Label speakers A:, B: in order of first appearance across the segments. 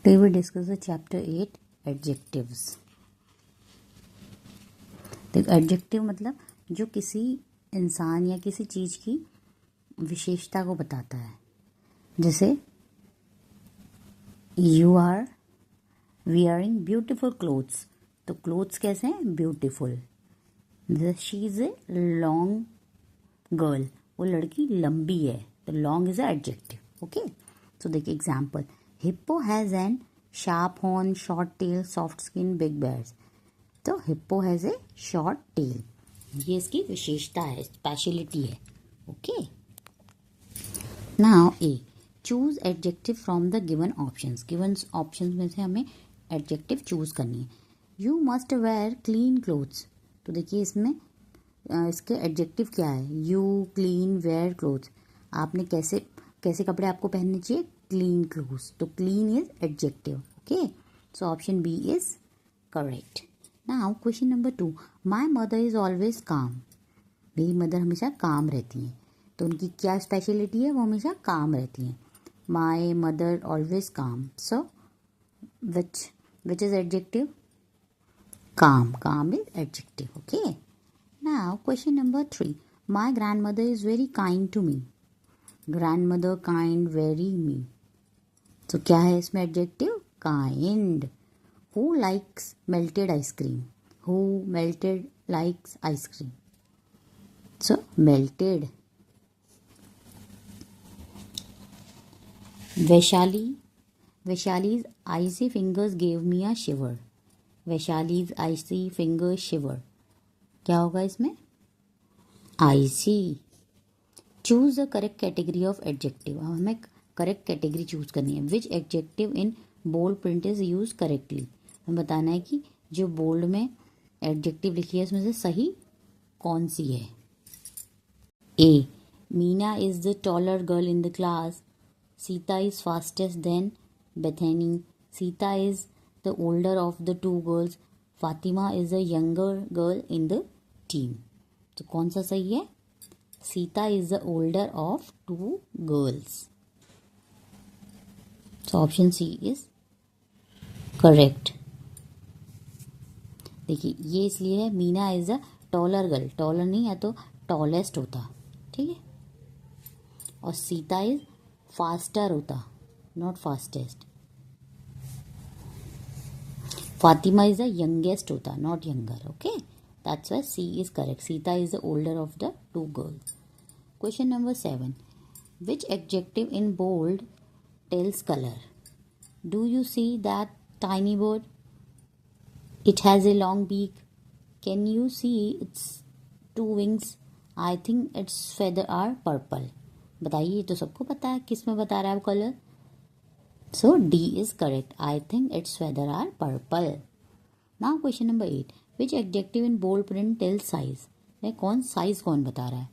A: Today we discuss the chapter 8 adjectives. देखो adjective मतलब जो किसी इंसान या किसी चीज़ की विशेषता को बताता है. जैसे you are wearing beautiful clothes, तो क्लोथ्स कैसे हैं? ब्यूटिफुल. जैसे she is a long girl, वो लड़की लंबी है, तो long is a adjective. Okay, so देखिए example. Hippo has an sharp horn, short tail, soft skin, big bears. तो hippo has a short tail, ये इसकी विशेषता है, स्पेशलिटी है. Okay, now a choose adjective from the given options. Given options में से हमें एडजेक्टिव चूज करनी है. You must wear clean clothes, तो देखिए इसमें इसके एडजेक्टिव क्या है? You, clean, wear clothes. आपने कैसे कैसे कपड़े आपको पहनने चाहिए? क्लीन क्लोथ्स, तो clean is adjective. Okay, so option B is correct. Now question number 2. My mother is always calm. मेरी मदर हमेशा काम रहती हैं, तो उनकी क्या स्पेशलिटी है? वो हमेशा काम रहती हैं. माई मदर ऑलवेज काम, सो विच इज एडजेक्टिव? काम. काम is adjective. Okay, now question number 3. My grandmother is very kind to me. Grandmother, kind, very, me. तो क्या है इसमें adjective? kind. Who likes melted ice cream? Who melted likes ice cream? So melted. Vaishali's icy fingers gave me a shiver. Vaishali's icy fingers shiver. क्या होगा इसमें? I see. Choose the correct category of adjective. अब हमें correct category choose करनी है. Which adjective in bold print is use correctly. हमें बताना है कि जो बोल्ड में एडजेक्टिव लिखी है उसमें से सही कौन सी है. A Meena is the taller girl in the class. Sita is fastest than Bethany. Sita is the older of the two girls. Fatima is the younger girl in the team. तो कौन सा सही है? Sita is the older of two girls. So option C is correct. देखिए ये इसलिए है, Meena is a taller girl. Taller नहीं है तो टॉलेस्ट होता, ठीक है. और सीता इज फास्टर होता, not fastest. Fatima is the youngest होता, not younger. Okay, that's why C is correct. Sita is the older of the two girls. Question number 7. Which adjective in bold tells color? Do you see that tiny bird? It has a long beak. Can you see its two wings? I think its feathers are purple. बताइए, तो सबको पता है किस में बता रहा है colour. So D is correct. I think its feathers are purple. Now question number 8. Which adjective in bold print tells size? कौन साइज कौन बता रहा है?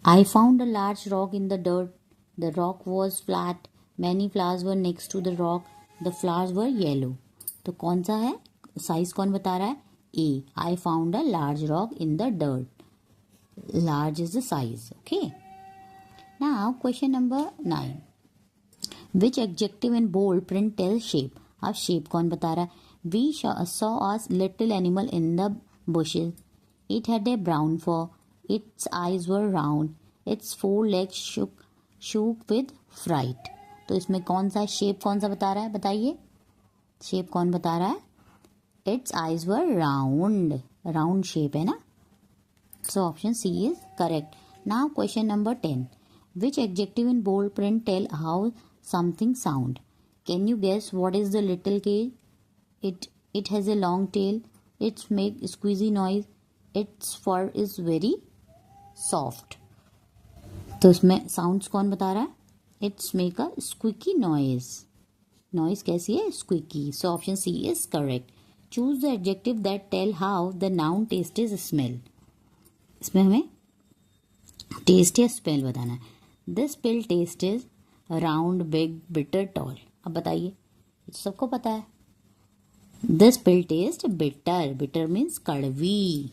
A: I found a large rock in the dirt. The rock was flat. Many flowers were next to the rock. The flowers were yellow. तो कौन सा है? Size कौन बता रहा है? A. I found a large rock in the dirt. Large is the size. Okay. Now question number 9. Which adjective in bold print tells shape? अब shape कौन बता रहा है? We saw a little animal in the bushes. It had a brown fur. Its eyes were round. Its four legs shook with fright. तो इसमें कौन सा shape कौन सा बता रहा है? बताइए, शेप कौन बता रहा है? Its eyes were round. Round shape है ना. So option C is correct. Now question number 10. Which adjective in bold print tell how something sound? Can you guess what is the little cage? It has a long tail. It's make squeezy noise. Its fur is very soft. तो इसमें sounds कौन बता रहा है? It's make a squeaky noise. Noise कैसी है? squeaky. So option C is correct. Choose the adjective that tell how the noun taste is smell. इसमें हमें टेस्ट या स्मेल बताना है. This pill taste is round, big, bitter, tall. अब बताइए, सबको पता है. This pill taste bitter. Bitter means kadvi.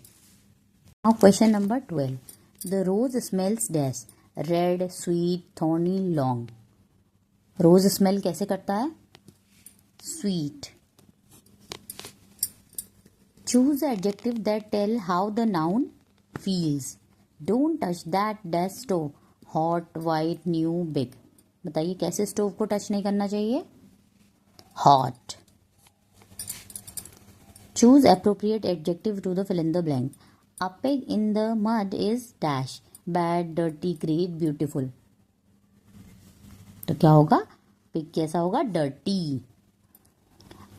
A: Now question number 12. The rose smells dash. Red, sweet, thorny, long. Rose smell कैसे करता है? sweet. Choose the adjective that tell how the noun feels. Don't touch that dash stove. Hot, white, new, big. बताइए कैसे stove को touch नहीं करना चाहिए? Hot. Choose appropriate adjective to the fill in the blank. A pig in the mud is dash. Bad, dirty, great, beautiful. तो क्या होगा? Pig कैसा होगा? Dirty.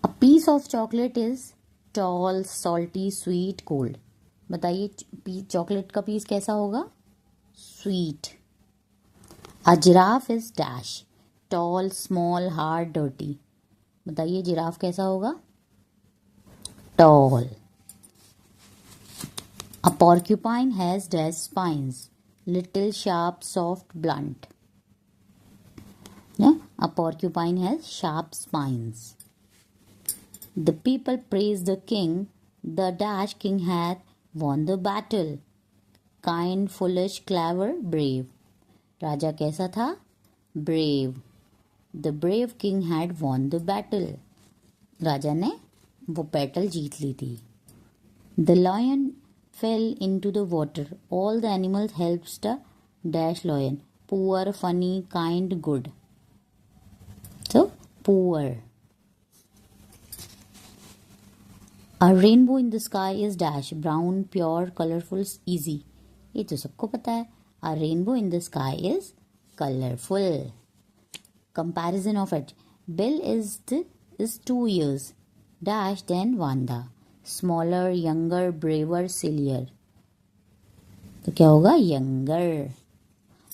A: A piece of chocolate is tall, salty, sweet, cold. बताइए chocolate का piece कैसा होगा? Sweet. A giraffe is dash. Tall, small, hard, dirty. बताइए जिराफ कैसा होगा? Tall. A porcupine has dash spines. Little, sharp, soft, blunt. A porcupine has sharp spines. The people praise the king. The dash king hath won the battle. Kind, foolish, clever, brave. राजा कैसा था? Brave. The brave king had won the battle. राजा ने वो battle जीत ली थी. The lion fell into the water. All the animals helped the dash lion. Poor, funny, kind, good. So, poor. A rainbow in the sky is dash. Brown, pure, colorful, easy. ये तो सबको पता है. A rainbow in the sky is colorful. Comparison of it. Bill is 2 years. Dash than Wanda. Smaller, younger, braver, sillier. तो क्या होगा? Younger.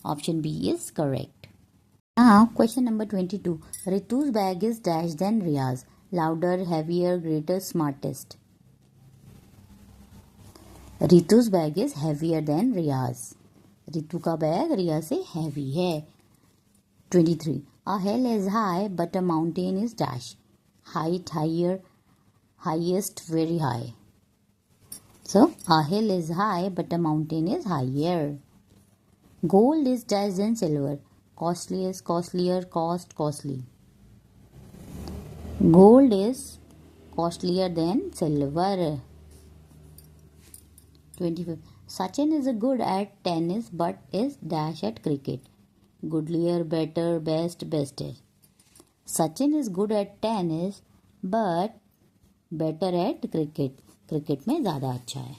A: Option B is correct. Now, question number 22. Ritu's bag is dash than Riya's. Louder, heavier, greater, smartest. Ritu's bag is heavier than Riya's. Ritu का bag रिया से heavy है. 23. A hill is high but a mountain is dash. Height, higher, highest, very high. So, a hill is high but a mountain is higher. Gold is dash than silver. Costliest, costlier, cost, costly. Gold is costlier than silver. 25. Sachin is good at tennis but is dash at cricket. Goodlier, better, best, bestest. Sachin is good at tennis but better at cricket. Cricket में ज़्यादा अच्छा है.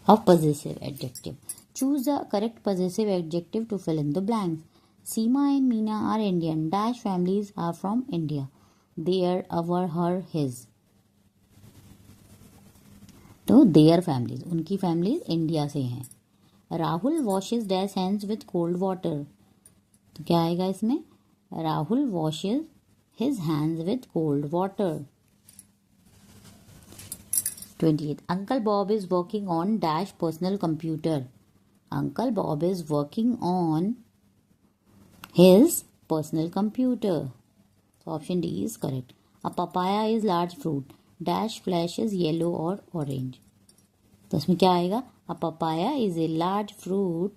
A: Of possessive adjective. Choose the correct possessive adjective to fill in the blanks. Seema and Meena are Indian. Dash families are from India. Their, our, her, his. तो their families, उनकी families India से हैं. Rahul washes dash hands with cold water. तो क्या आएगा इसमें? Rahul washes his hands with cold water. 28. Uncle Bob is working on dash personal computer. Uncle Bob is working on his personal computer. So option D is correct. A papaya is large fruit. Dash flesh is yellow or orange. तो इसमें क्या आएगा? A papaya is a large fruit.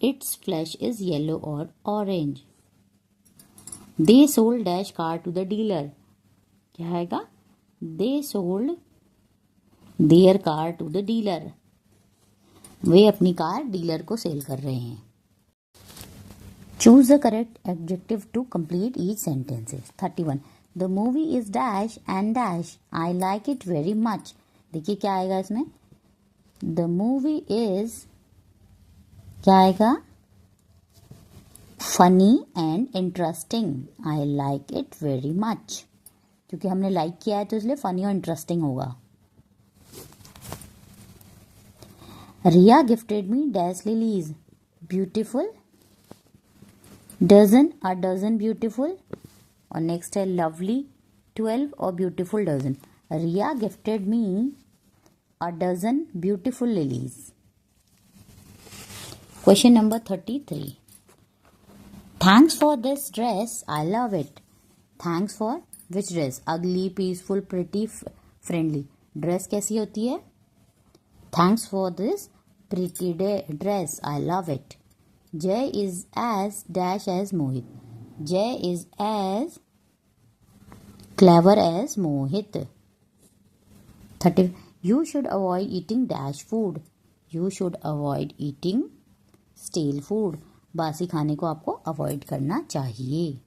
A: Its flesh is yellow or orange. They sold dash car to the dealer. क्या आएगा? They sold their car to the dealer. वे अपनी car dealer को cell कर रहे हैं. Choose the correct adjective to complete each sentences. 31. The movie is dash and dash. I like it very much. देखिए क्या आएगा इसमें? The movie is क्या आएगा? Funny and interesting. I like it very much. क्योंकि हमने like किया है तो इसलिए funny और interesting होगा. Riya gifted me dash lilies. Beautiful. Dozen, a dozen beautiful. और next है lovely 12 और beautiful dozen. Riya gifted me a dozen beautiful lilies. Question number 33. Thanks for this dress. I love it. Thanks for which dress? Ugly, peaceful, pretty, friendly. Dress कैसी होती है? Thanks for this pretty dress. I love it. Jay is as dash as Mohit. Jay is as clever as Mohit. 30. You should avoid eating dash food. You should avoid eating stale food. बासी खाने को आपको avoid करना चाहिए.